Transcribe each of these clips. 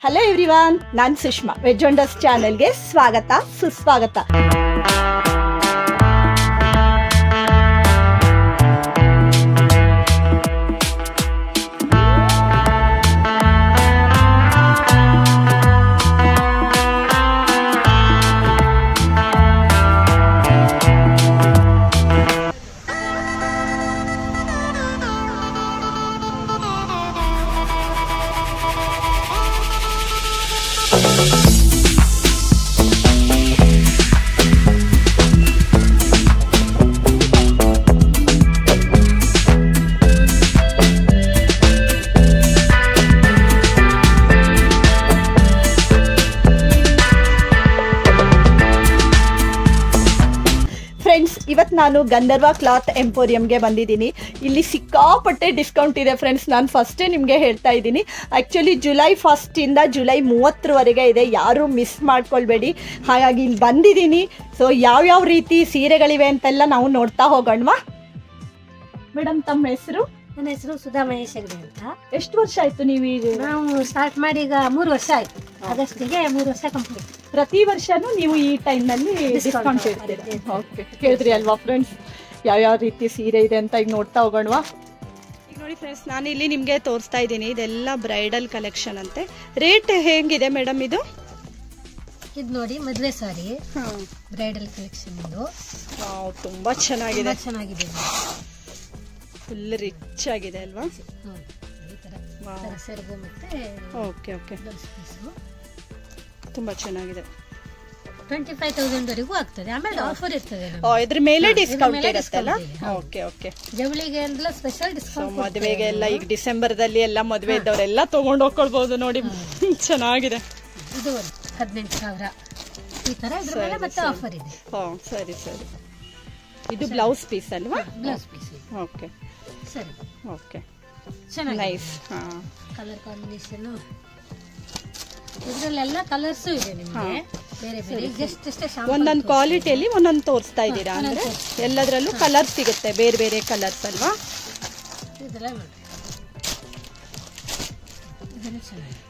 Hello everyone, ನಾನು Sushma. Veg wonders ಚಾನೆಲ್ಗೆ ಸ್ವಾಗತ ಸುಸ್ವಾಗತ. ಫ್ರೆಂಡ್ಸ್, ಇವತ್ತು ನಾನು ಗಂಧರ್ವ ಕ್ಲಾತ್ ಎಂಪೋರಿಯಂಗೆ ಬಂದಿದ್ದೀನಿ. ಇಲ್ಲಿ ಸಿಕ್ಕಾಪಟ್ಟೆ ಡಿಸ್ಕೌಂಟ್ ಇದೆ ಫ್ರೆಂಡ್ಸ್. ನಾನು ಫಸ್ಟೇ ನಿಮಗೆ ಹೇಳ್ತಾ ಇದ್ದೀನಿ. ಆ್ಯಕ್ಚುಲಿ ಜುಲೈ 1 ಜುಲೈ 30 ಇದೆ. ಯಾರೂ ಮಿಸ್ ಮಾಡ್ಕೊಳ್ಬೇಡಿ. ಹಾಗಾಗಿ ಇಲ್ಲಿ ಬಂದಿದ್ದೀನಿ. ಸೊ ಯಾವ್ಯಾವ ರೀತಿ ಸೀರೆಗಳಿವೆ ಅಂತೆಲ್ಲ ನಾವು ನೋಡ್ತಾ ಹೋಗೋಣವಾ? ಮೇಡಮ್, ತಮ್ಮ ಹೆಸರು? ನನ್ನ ಹೆಸರು ಸುಧಾ ಮಹೇಶ್ ಹೆಗ್ಡೆ ಅಂತ. ಎಷ್ಟು ವರ್ಷ ಆಯ್ತು ನೀವು ನಾವು ಸ್ಟಾರ್ಟ್ ಮಾಡಿ ಈಗ 3 ವರ್ಷ ಆಯ್ತು. ಆಗಸ್ಟಿಗೆ 3 ವರ್ಷ ಕಂಪ್ಲೀಟ್. ಪ್ರತಿ ವರ್ಷನೂ ನೀವು ಈ ಟೈಮ್ನಲ್ಲಿ ಡಿಸ್ಕೌಂಟ್ ಇರ್ತೀರಾ? ಓಕೆ, ಕೇಳಿದ್ರಿ ಅಲ್ವಾ ಫ್ರೆಂಡ್ಸ್, ಯಾವ್ಯಾವ ರೀತಿ ಸೀರೆ ಇದೆ ಅಂತ ಈಗ ನೋಡ್ತಾ ಹೋಗೋಣವಾ? ಈಗ ನೋಡಿ ಫ್ರೆಂಡ್ಸ್, ನಾನು ಇಲ್ಲಿ ನಿಮಗೆ ತೋರಿಸ್ತಾ ಇದ್ದೀನಿ. ಇದೆಲ್ಲ ಬ್ರೈಡಲ್ ಕಲೆಕ್ಷನ್ ಅಂತೆ. ರೇಟ್ ಹೇಗಿದೆ ಮೇಡಮ್ ಇದು? ಇದು ನೋಡಿ, ಮದುವೆ ಸಾರಿ ಬ್ರೈಡಲ್ ಕಲೆಕ್ಷನ್. ಇದು ತುಂಬಾ ಚೆನ್ನಾಗಿದೆ. ಚೆನ್ನಾಗಿದೆ, ಫುಲ್ ರಿಚ್ ಆಗಿದೆ ಅಲ್ವಾ? ಸೆರಗು ಮತ್ತೆ ಓಕೆ ಓಕೆ, ತುಂಬಾ ಚೆನ್ನಾಗಿದೆ. 25,000 ವರೆಗೂ ಆಗ್ತದೆ. ಆಮೇಲೆ ಆಫರ್ ಇರ್ತದೆ. ಇದ್ರ ಮೇಲೆ ಡಿಸ್ಕೌಂಟ್ ಇರುತ್ತಲ್ಲ? Okay okay. ಜವಳಿಗೆ ಎಲ್ಲ ಸ್ಪೆಷಲ್ ಡಿಸ್ಕೌಂಟ್. ಮದುವೆಗೆ ಎಲ್ಲ ಈಗ ಡಿಸೆಂಬರ್ದಲ್ಲಿ ಎಲ್ಲ ಮದುವೆ ಇದ್ದವರೆಲ್ಲ ತಗೊಂಡು ಹೋಗ್ಕೊಳ್ಬಹುದು. ನೋಡಿ, ಚೆನ್ನಾಗಿದೆ. ಇದು 18,000 ಈ ತರ. ಇದ್ರ ಮೇಲೆ ಮತ್ತೆ ಆಫರ್ ಇದೆ. ಸರಿ ಸರಿ. ಇದು ಬ್ಲೌಸ್ ಪೀಸ್ ಅಲ್ವಾ? Blouse piece. ಓಕೆ ಸರಿ. ಓಕೆ, ಚೆನ್ನಾಗಿ ನೈಸ್. ಕಲರ್ ಕಾಂಬಿನೇಷನ್ ಇದ್ರಲ್ಲೆಲ್ಲ ಕಲರ್ಸ್ ಇದೆ ನಿಮಗೆ. ಬೇರೆ ಬೇರೆ ಜಸ್ಟ್ ಒಂದೊಂದು ಕ್ವಾಲಿಟಿಯಲ್ಲಿ ಒಂದೊಂದು ತೋರಿಸ್ತಾ ಇದ್ದೀರಾ ಅಂದ್ರೆ ಎಲ್ಲದರಲ್ಲೂ ಕಲರ್ ಸಿಗುತ್ತೆ, ಬೇರೆ ಬೇರೆ ಕಲರ್ಸ್ ಅಲ್ವಾ? ಇದೆಲ್ಲ ನೋಡಿ, ಇದೆಲ್ಲ ಚೆನ್ನಾಗಿದೆ.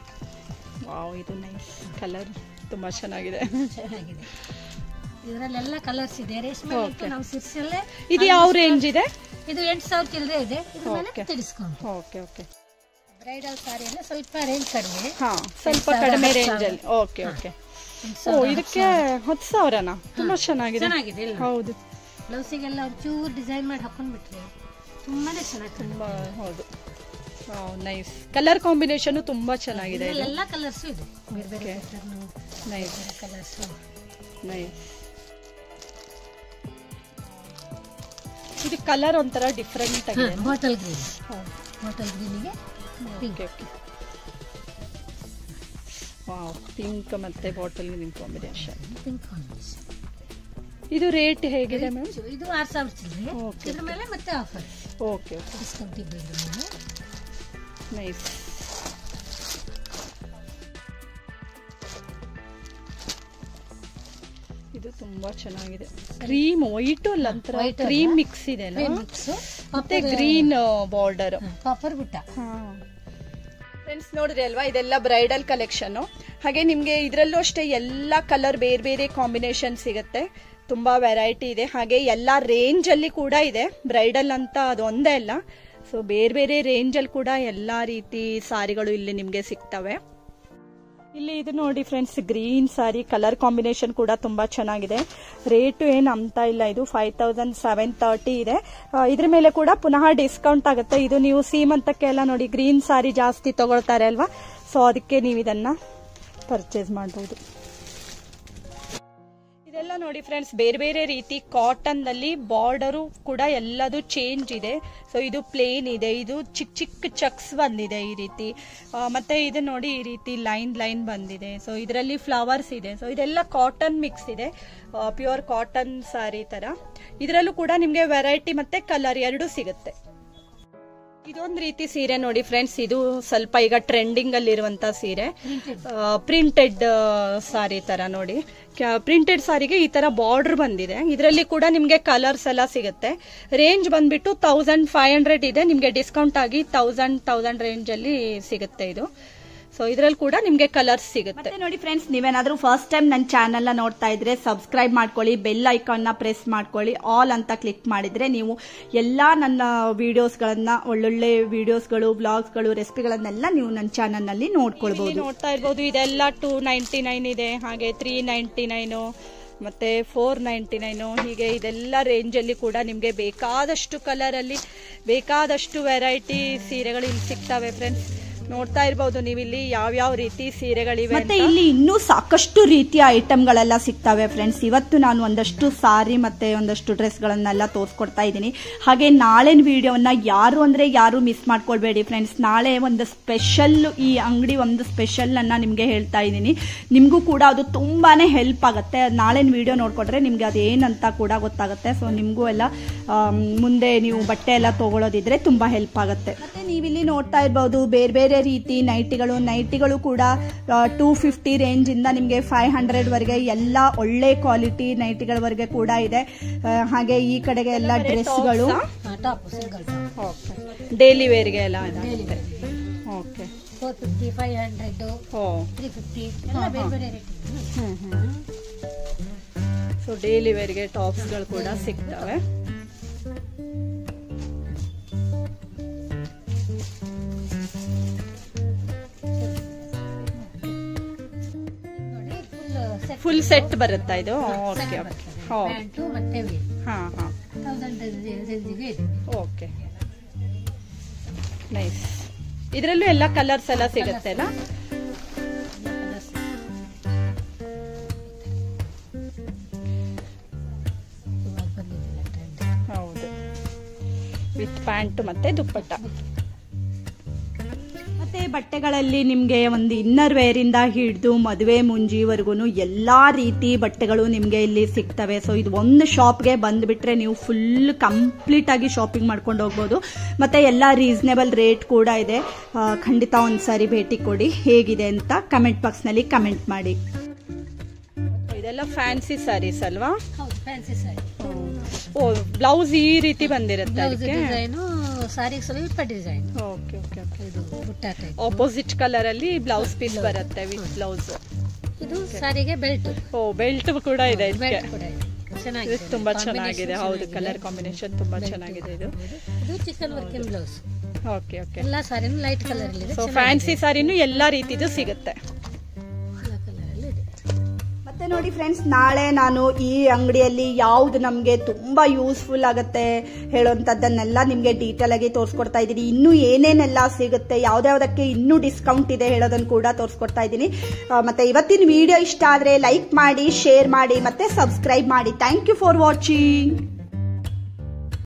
ವಾವ್, ಇದು ನೈಸ್ ಕಲರ್, ತುಂಬಾ ಚೆನ್ನಾಗಿದೆ. ಚೆನ್ನಾಗಿದೆ. ಇದರಲ್ಲೆಲ್ಲ ಕಲರ್ಸ್ ಇದೆ. ರೇಷ್ಮೆ ನಾವು ಸಿರ್ಸಲ್ಲೇ. ಇದು ಯಾವ ರೇಂಜ್ ಇದೆ? ಇದು 8,000 ಚಿಲ್ಲರೆ ಇದೆ. ಇದ್ರ ಮೇಲೆ ಡಿಸ್ಕೌಂಟ್. Okay okay. ಬ್ರೈಡಲ್ ಸಾರಿ ಎಲ್ಲ ಸ್ವಲ್ಪ ರೇಂಜ್ ಕಡಿಮೆ. ಸ್ವಲ್ಪ ಕಡಿಮೆ ರೇಂಜ್ ಅಲ್ಲಿ. Okay okay. ಇದಕ್ಕೆ 10,000ನಾ? ತುಂಬಾ ಚೆನ್ನಾಗಿದೆ. ಚೆನ್ನಾಗಿದೆ. ಹೌದು, ಬ್ಲೌಸಿಗೆಲ್ಲ ಚೂರು ಡಿಸೈನ್ ಮಾಡಿ ಹಾಕೊಂಡ್ಬಿಟ್ರೆ ತುಂಬಾನೇ ಚೆನ್ನಾಗಿ. ತುಂಬಾ ಹೌದು, ನೈಸ್. ಕಲರ್ ಕಾಂಬಿನೇಷನ್ ತುಂಬಾ ಚೆನ್ನಾಗಿದೆ. ಎಲ್ಲ ಕಲರ್ಸ್ ಇದೆ, ಬೇರೆ ಬೇರೆ ನೈಸ್ ಕಲರ್ಸ್. ನೈಸ್. ಇದು ಕಲರ್ ಒಂಥರ ಡಿಫ್ರೆಂಟ್ ಆಗಿದೆ. Bottle green. ಬಾಟಲ್ ಗ್ರೀನಿಗೆ ಪಿಂಕ್. ವಾವ್, ಪಿಂಕ್ ಮತ್ತೆ bottle green combination. Pink combination. ಇದು ರೇಟ್ ಹೇಗಿದೆ ಮ್ಯಾಮ್? ಇದು 6,000 ಚಿಲ್ಲರೆ. ಇದ್ರ ಮೇಲೆ ಮತ್ತೆ ಆಫರ್. ಓಕೆ ಓಕೆ, ಡಿಸ್ಕೌಂಟ್ ಇದೆ ಇದ್ರ ಮೇಲೆ. ನೈಸ್. ಇದು ತುಂಬಾ ಚೆನ್ನಾಗಿದೆ. ಕ್ರೀಮ್ ವೈಟ್ ಅಲ್ಲ, ಒಂಥರ ಕ್ರೀಮ್ ಮಿಕ್ಸ್ ಇದೆ ಮತ್ತೆ ಗ್ರೀನ್ ಬಾರ್ಡರ್, ಕಾಪರ್ ಬುಟ್ಟ. ಫ್ರೆಂಡ್ಸ್, ನೋಡಿದ್ರಿ ಅಲ್ವಾ, ಇದೆಲ್ಲ ಬ್ರೈಡಲ್ ಕಲೆಕ್ಷನ್. ಹಾಗೆ ನಿಮ್ಗೆ ಇದರಲ್ಲೂ ಅಷ್ಟೇ ಎಲ್ಲ ಕಲರ್ ಬೇರೆ ಬೇರೆ ಕಾಂಬಿನೇಷನ್ ಸಿಗುತ್ತೆ. ತುಂಬಾ ವೆರೈಟಿ ಇದೆ. ಹಾಗೆ ಎಲ್ಲ ರೇಂಜ್ ಅಲ್ಲಿ ಕೂಡ ಇದೆ. ಬ್ರೈಡಲ್ ಅಂತ ಅದು ಒಂದೇ ಅಲ್ಲ, ಸೊ ಬೇರೆ ಬೇರೆ ರೇಂಜ್ ಅಲ್ಲಿ ಕೂಡ ಎಲ್ಲಾ ರೀತಿ ಸಾರಿಗಳು ಇಲ್ಲಿ ನಿಮ್ಗೆ ಸಿಗ್ತವೆ. ಇಲ್ಲಿ ಇದು ನೋಡಿ ಫ್ರೆಂಡ್ಸ್, ಗ್ರೀನ್ ಸಾರಿ ಕಲರ್ ಕಾಂಬಿನೇಷನ್ ಕೂಡ ತುಂಬಾ ಚೆನ್ನಾಗಿದೆ. ರೇಟು ಏನು ಅಂತ ಇಲ್ಲ. ಇದು 5,730 ಇದೆ. ಇದ್ರ ಮೇಲೆ ಕೂಡ ಪುನಃ ಡಿಸ್ಕೌಂಟ್ ಆಗುತ್ತೆ. ಇದು ನೀವು ಸೀಮಂತಕ್ಕೆ ಎಲ್ಲ ನೋಡಿ ಗ್ರೀನ್ ಸಾರಿ ಜಾಸ್ತಿ ತಗೊಳ್ತಾರೆ ಅಲ್ವಾ, ಸೊ ಅದಕ್ಕೆ ನೀವು ಇದನ್ನ ಪರ್ಚೇಸ್ ಮಾಡಬಹುದು. ಇದೆಲ್ಲ ನೋಡಿ ಫ್ರೆಂಡ್ಸ್, ಬೇರೆ ಬೇರೆ ರೀತಿ ಕಾಟನ್ ನಲ್ಲಿ ಬಾರ್ಡರು ಕೂಡ ಎಲ್ಲದು ಚೇಂಜ್ ಇದೆ. ಸೊ ಇದು ಪ್ಲೇನ್ ಇದೆ, ಇದು ಚಿಕ್ಕ ಚಿಕ್ಕ ಚಕ್ಸ್ ಬಂದಿದೆ ಈ ರೀತಿ. ಮತ್ತೆ ಇದು ನೋಡಿ, ಈ ರೀತಿ ಲೈನ್ ಲೈನ್ ಬಂದಿದೆ. ಸೊ ಇದರಲ್ಲಿ ಫ್ಲವರ್ಸ್ ಇದೆ. ಸೊ ಇದೆಲ್ಲ ಕಾಟನ್ ಮಿಕ್ಸ್ ಇದೆ, ಪ್ಯೂರ್ ಕಾಟನ್ ಸಾರಿ ತರ. ಇದರಲ್ಲೂ ಕೂಡ ನಿಮ್ಗೆ ವೆರೈಟಿ ಮತ್ತೆ ಕಲರ್ ಎರಡು ಸಿಗುತ್ತೆ. ಇದೊಂದು ರೀತಿ ಸೀರೆ ನೋಡಿ ಫ್ರೆಂಡ್ಸ್, ಇದು ಸ್ವಲ್ಪ ಈಗ ಟ್ರೆಂಡಿಂಗ್ ಅಲ್ಲಿ ಇರುವಂತ ಸೀರೆ, ಪ್ರಿಂಟೆಡ್ ಸಾರಿ ತರ ನೋಡಿ. ಪ್ರಿಂಟೆಡ್ ಸಾರಿಗೆ ಈ ತರ ಬಾರ್ಡರ್ ಬಂದಿದೆ. ಇದರಲ್ಲಿ ಕೂಡ ನಿಮ್ಗೆ ಕಲರ್ಸ್ ಎಲ್ಲ ಸಿಗುತ್ತೆ. ರೇಂಜ್ ಬಂದ್ಬಿಟ್ಟು 1,500 ಇದೆ, ನಿಮ್ಗೆ ಡಿಸ್ಕೌಂಟ್ ಆಗಿ 1,000 ರೇಂಜ್ ಅಲ್ಲಿ ಸಿಗುತ್ತೆ ಇದು. ಸೊ ಇದ್ರಲ್ಲಿ ಕೂಡ ನಿಮ್ಗೆ ಕಲರ್ಸ್ ಸಿಗುತ್ತೆ. ಮತ್ತೆ ನೋಡಿ ಫ್ರೆಂಡ್ಸ್, ನೀವೇನಾದ್ರೂ ಫಸ್ಟ್ ಟೈಮ್ ನನ್ನ ಚಾನೆಲ್ ನ ನೋಡ್ತಾ ಇದ್ರೆ ಸಬ್ಸ್ಕ್ರೈಬ್ ಮಾಡ್ಕೊಳ್ಳಿ, ಬೆಲ್ ಐಕಾನ್ ನ ಪ್ರೆಸ್ ಮಾಡ್ಕೊಳ್ಳಿ, ಆಲ್ ಅಂತ ಕ್ಲಿಕ್ ಮಾಡಿದ್ರೆ ನೀವು ಎಲ್ಲಾ ನನ್ನ ವಿಡಿಯೋಸ್ಗಳನ್ನ, ಒಳ್ಳೊಳ್ಳೆ ವಿಡಿಯೋಸ್ಗಳು, ಬ್ಲಾಗ್ಸ್ಗಳು, ರೆಸಿಪಿಗಳನ್ನೆಲ್ಲ ನೀವು ನನ್ನ ಚಾನೆಲ್ ನಲ್ಲಿ ನೋಡ್ಕೊಳ್ಬಹುದು. ನೋಡ್ತಾ ಇರ್ಬೋದು, ಇದೆಲ್ಲ 299 ಇದೆ, ಹಾಗೆ 399 ಮತ್ತೆ 499, ಹೀಗೆ ಇದೆಲ್ಲ ರೇಂಜ್ ಅಲ್ಲಿ ಕೂಡ ನಿಮ್ಗೆ ಬೇಕಾದಷ್ಟು ಕಲರ್ ಅಲ್ಲಿ ಬೇಕಾದಷ್ಟು ವೆರೈಟಿ ಸೀರೆಗಳು ಇಲ್ಲಿ ಸಿಗ್ತವೆ ಫ್ರೆಂಡ್ಸ್. ನೋಡ್ತಾ ಇರಬಹುದು ನೀವು ಇಲ್ಲಿ ಯಾವ್ಯಾವ ರೀತಿ ಸೀರೆಗಳಿವೆ. ಮತ್ತೆ ಇಲ್ಲಿ ಇನ್ನೂ ಸಾಕಷ್ಟು ರೀತಿಯ ಐಟಮ್ಗಳೆಲ್ಲ ಸಿಗ್ತವೆ ಫ್ರೆಂಡ್ಸ್. ಇವತ್ತು ನಾನು ಒಂದಷ್ಟು ಸಾರಿ ಮತ್ತೆ ಒಂದಷ್ಟು ಡ್ರೆಸ್ ಗಳನ್ನೆಲ್ಲ ತೋರಿಸ್ಕೊಡ್ತಾ ಇದ್ದೀನಿ. ಹಾಗೆ ನಾಳಿನ ವಿಡಿಯೋವನ್ನ ಯಾರು ಮಿಸ್ ಮಾಡ್ಕೊಳ್ಬೇಡಿ ಫ್ರೆಂಡ್ಸ್. ನಾಳೆ ಒಂದು ಸ್ಪೆಷಲ್, ಈ ಅಂಗಡಿ ಒಂದು ಸ್ಪೆಷಲ್ ಅನ್ನ ನಿಮ್ಗೆ ಹೇಳ್ತಾ ಇದ್ದೀನಿ. ನಿಮ್ಗೂ ಕೂಡ ಅದು ತುಂಬಾನೇ ಹೆಲ್ಪ್ ಆಗುತ್ತೆ. ನಾಳಿನ ವಿಡಿಯೋ ನೋಡ್ಕೊಂಡ್ರೆ ನಿಮ್ಗೆ ಅದೇನಂತ ಕೂಡ ಗೊತ್ತಾಗುತ್ತೆ. ಸೊ ನಿಮ್ಗೂ ಎಲ್ಲ ಮುಂದೆ ನೀವು ಬಟ್ಟೆ ಎಲ್ಲ ತಗೊಳ್ಳೋದಿದ್ರೆ ತುಂಬಾ ಹೆಲ್ಪ್ ಆಗುತ್ತೆ. ಮತ್ತೆ ನೀವಿಲ್ಲಿ ನೋಡ್ತಾ ಇರಬಹುದು ಬೇರೆ ಬೇರೆ ರೀತಿ ನೈಟಿಗಳು ಕೂಡ 250 ರೇಂಜ್ ಇಂದ ನಿಮ್ಗೆ 500 ವರೆಗೆ ಎಲ್ಲ ಒಳ್ಳೆ ಕ್ವಾಲಿಟಿ ನೈಟಿಗಳವರೆಗೆ ಕೂಡ ಇದೆ. ಹಾಗೆ ಈ ಕಡೆಗೆ ಎಲ್ಲ ಡ್ರೆಸ್ಗಳು ಡೈಲಿ ವೇರ್ಗೆ ಎಲ್ಲ ಇದೆ. ಓಕೆ, 450, 500, 350 ಎಲ್ಲ ಬೇರೆ ಬೇರೆ ರೇಟ್. ಸೊ ಡೈಲಿ ವೇರ್ಗೆ ಟಾಪ್ಸ್ಗಳು ಕೂಡ ಸಿಗ್ತವೆ. ಫುಲ್ ಸೆಟ್ ಬರುತ್ತಾ ಇದು? Okay okay, nice. ಇದರಲ್ಲೂ ಎಲ್ಲ ಕಲರ್ಸ್ ಎಲ್ಲ ಸಿಗುತ್ತೆ ಅಲ್ಲ? ಹೌದು, ವಿತ್ ಪ್ಯಾಂಟ್ ಮತ್ತೆ ದುಪ್ಪಟ್ಟ. ಮತ್ತೆ ಬಟ್ಟೆಗಳಲ್ಲಿ ನಿಮ್ಗೆ ಒಂದು ಇನ್ನರ್ ವೇರ್ ಇಂದ ಹಿಡಿದು ಮದುವೆ ಮುಂಜಿವರೆಗೂ ಎಲ್ಲಾ ರೀತಿ ಬಟ್ಟೆಗಳು ನಿಮ್ಗೆ ಇಲ್ಲಿ ಸಿಗ್ತವೆ. ಸೊ ಇದು ಒಂದು ಶಾಪ್ಗೆ ಬಂದ್ಬಿಟ್ರೆ ನೀವು ಫುಲ್ ಕಂಪ್ಲೀಟ್ ಆಗಿ ಶಾಪಿಂಗ್ ಮಾಡ್ಕೊಂಡು ಹೋಗ್ಬೋದು. ಮತ್ತೆ ಎಲ್ಲ ರೀಸನೇಬಲ್ ರೇಟ್ ಕೂಡ ಇದೆ. ಖಂಡಿತ ಒಂದ್ಸಾರಿ ಭೇಟಿ ಕೊಡಿ. ಹೇಗಿದೆ ಅಂತ ಕಮೆಂಟ್ ಬಾಕ್ಸ್ ನಲ್ಲಿ ಕಮೆಂಟ್ ಮಾಡಿ. ಇದೆಲ್ಲ ಫ್ಯಾನ್ಸಿ ಸ್ಯಾರೀಸ್ ಅಲ್ವಾ? ಫ್ಯಾನ್ಸಿ ಸ್ಯಾರಿ. ಓ, ಬ್ಲೌಸ್ ಈ ರೀತಿ ಬಂದಿರುತ್ತೆ ಅದಕ್ಕೆ? ಸಾರಿ ಸ್ವಲ್ಪ ಡಿಸೈನ್. Okay okay okay. ಇದು ಬುಟ್ಟ ಟೈಪ್ ಆಪೋಸಿಟ್ ಕಲರ್ ಅಲ್ಲಿ ಬ್ಲೌಸ್ ಪೀಸ್ ಬರುತ್ತೆ ವಿತ್ ಬ್ಲೌಸ್. ಇದು ಸಾರಿಗೆ ಬೆಲ್ಟ್. ಓ, ಬೆಲ್ಟ್ ಕೂಡ ಇದೆ ಇದಕ್ಕೆ. ಚೆನ್ನಾಗಿದೆ, ತುಂಬಾ ಚೆನ್ನಾಗಿದೆ. ಹೌದು, ಕಲರ್ ಕಾಂಬಿನೇಷನ್ ತುಂಬಾ ಚೆನ್ನಾಗಿದೆ. ಇದು chicken working blouse. Okay okay. ಎಲ್ಲ ಸಾರಿನೂ ಲೈಟ್ ಕಲರ್ ಅಲ್ಲಿ ಇದೆ. ಸೊ ಫ್ಯಾನ್ಸಿ ಸಾರಿನೂ ಎಲ್ಲಾ ರೀತಿದು ಸಿಗುತ್ತೆ. ಮತ್ತೆ ನೋಡಿ ಫ್ರೆಂಡ್ಸ್, ನಾಳೆ ನಾನು ಈ ಅಂಗಡಿಯಲ್ಲಿ ಯಾವ್ದು ನಮ್ಗೆ ತುಂಬಾ ಯೂಸ್ಫುಲ್ ಆಗುತ್ತೆ ಹೇಳುವಂತದ್ದನ್ನೆಲ್ಲ ನಿಮ್ಗೆ ಡೀಟೇಲ್ ಆಗಿ ತೋರಿಸ್ಕೊಡ್ತಾ ಇದ್ದೀನಿ. ಇನ್ನು ಏನೇನೆಲ್ಲ ಸಿಗುತ್ತೆ, ಯಾವ್ದಾವ್ದಕ್ಕೆ ಇನ್ನೂ ಡಿಸ್ಕೌಂಟ್ ಇದೆ ಹೇಳೋದನ್ನು ಕೂಡ ತೋರಿಸ್ಕೊಡ್ತಾ ಇದ್ದೀನಿ. ಮತ್ತೆ ಇವತ್ತಿನ ವಿಡಿಯೋ ಇಷ್ಟ ಆದ್ರೆ ಲೈಕ್ ಮಾಡಿ, ಶೇರ್ ಮಾಡಿ, ಮತ್ತೆ ಸಬ್ಸ್ಕ್ರೈಬ್ ಮಾಡಿ. Thank you for watching.